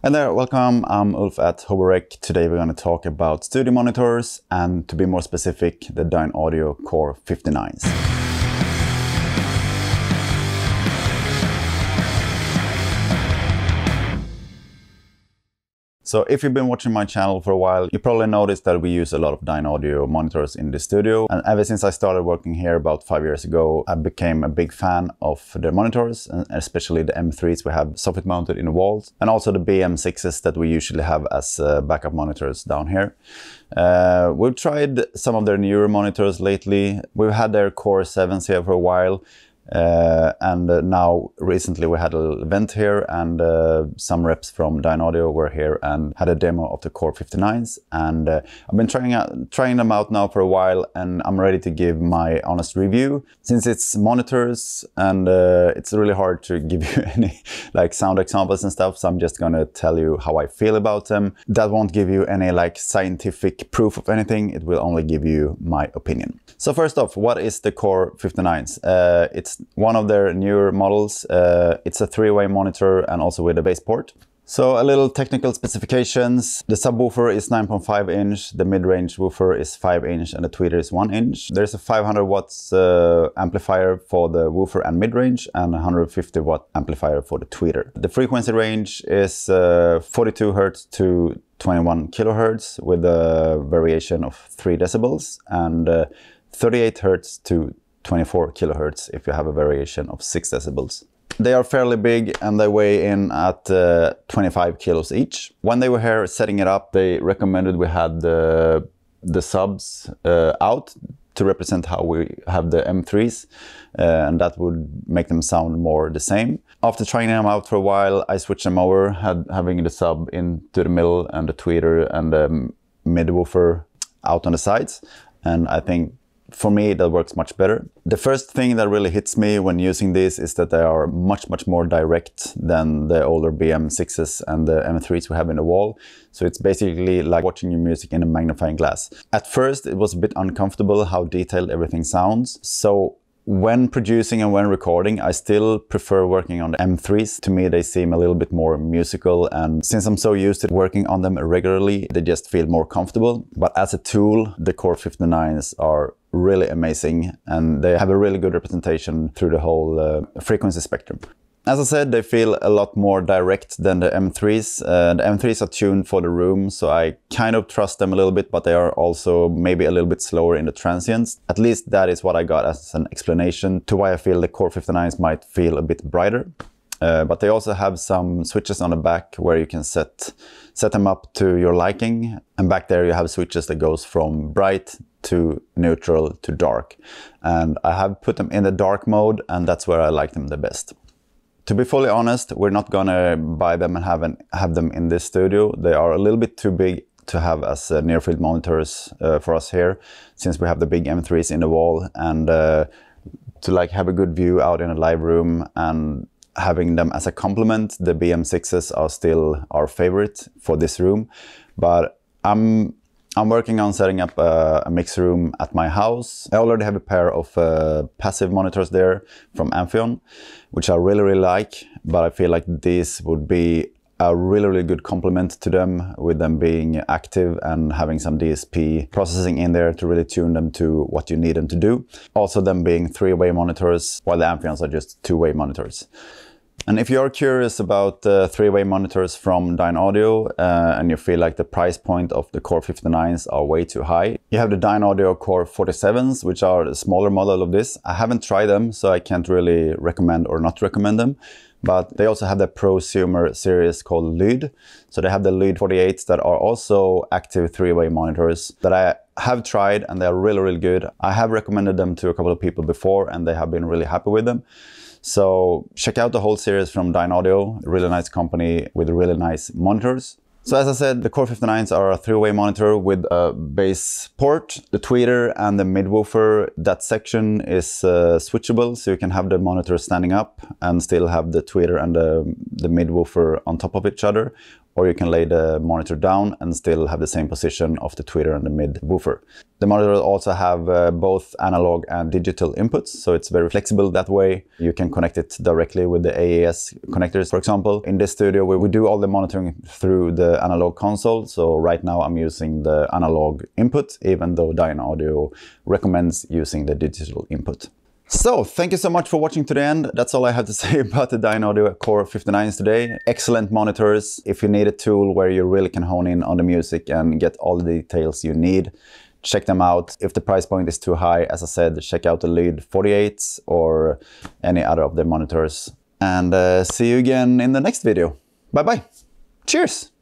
Hi there, welcome. I'm Ulf at HoboRec. Today we're going to talk about studio monitors and, to be more specific, the Dynaudio Core 59s. So if you've been watching my channel for a while, you probably noticed that we use a lot of Dynaudio monitors in the studio. And ever since I started working here about 5 years ago, I became a big fan of the monitors, and especially the M3s we have soffit mounted in the walls, and also the BM6s that we usually have as backup monitors down here. We've tried some of their newer monitors lately. We've had their Core 7s here for a while. Now recently we had an event here, and some reps from Dynaudio were here and had a demo of the Core 59s, and I've been trying them out now for a while, and I'm ready to give my honest review. Since it's monitors and it's really hard to give you any like sound examples and stuff, so I'm just gonna tell you how I feel about them. That won't give you any like scientific proof of anything, it will only give you my opinion. So first off, what is the Core 59s? It's one of their newer models. It's a three-way monitor and also with a bass port. So a little technical specifications. The subwoofer is 9.5 inch, the mid-range woofer is 5 inch, and the tweeter is 1 inch. There's a 500 watts amplifier for the woofer and mid-range, and a 150 watt amplifier for the tweeter. The frequency range is 42 Hz to 21 kilohertz with a variation of 3 decibels, and 38 Hz to 24 kilohertz if you have a variation of 6 decibels. They are fairly big and they weigh in at 25 kilos each. When they were here setting it up, they recommended we had the subs out to represent how we have the M3s, and that would make them sound more the same. After trying them out for a while, I switched them over, having the sub into the middle and the tweeter and the mid woofer out on the sides, and I think for me that works much better. The first thing that really hits me when using these is that they are much more direct than the older BM6s and the M3s we have in the wall. So it's basically like watching your music in a magnifying glass. At first it was a bit uncomfortable how detailed everything sounds. So when producing and when recording, I still prefer working on the M3s. To me, they seem a little bit more musical, and since I'm so used to working on them regularly, they just feel more comfortable. But as a tool, the Core 59s are really amazing, and they have a really good representation through the whole frequency spectrum. As I said, they feel a lot more direct than the M3s. The M3s are tuned for the room, so I kind of trust them a little bit, but they are also maybe a little bit slower in the transients. At least that is what I got as an explanation to why I feel the Core 59s might feel a bit brighter. But they also have some switches on the back where you can set them up to your liking. And back there you have switches that goes from bright to neutral to dark. And I have put them in the dark mode, and that's where I like them the best. To be fully honest, we're not gonna buy them and have them in this studio. They are a little bit too big to have as near-field monitors for us here, since we have the big M3s in the wall, and to like have a good view out in a live room and having them as a complement, the BM6s are still our favorite for this room. But I'm working on setting up a mix room at my house. I already have a pair of passive monitors there from Amphion, which I really like, but I feel like this would be a really good complement to them, with them being active and having some DSP processing in there to really tune them to what you need them to do. Also them being three-way monitors, while the Amphions are just two-way monitors. And if you're curious about three-way monitors from Dynaudio and you feel like the price point of the Core 59s are way too high, you have the Dynaudio Core 47s, which are the smaller model of this. I haven't tried them, so I can't really recommend or not recommend them. But they also have the prosumer series called Lyd. So they have the Lyd 48s that are also active three-way monitors that I have tried, and they're really good. I have recommended them to a couple of people before, and they have been really happy with them. So check out the whole series from Dynaudio, a really nice company with really nice monitors. So as I said, the Core 59s are a three-way monitor with a bass port, the tweeter and the mid-woofer. That section is switchable, so you can have the monitor standing up and still have the tweeter and the mid-woofer on top of each other. or you can lay the monitor down and still have the same position of the tweeter and the mid woofer. The monitor also have both analog and digital inputs, so it's very flexible that way. You can connect it directly with the AAS connectors, for example. In this studio, we do all the monitoring through the analog console, so right now I'm using the analog input, even though Dynaudio recommends using the digital input. So, thank you so much for watching to the end. That's all I have to say about the Dynaudio Core59s today. Excellent monitors. If you need a tool where you really can hone in on the music and get all the details you need, check them out. If the price point is too high, as I said, check out the Lead 48s or any other of the monitors. And see you again in the next video. Bye bye. Cheers.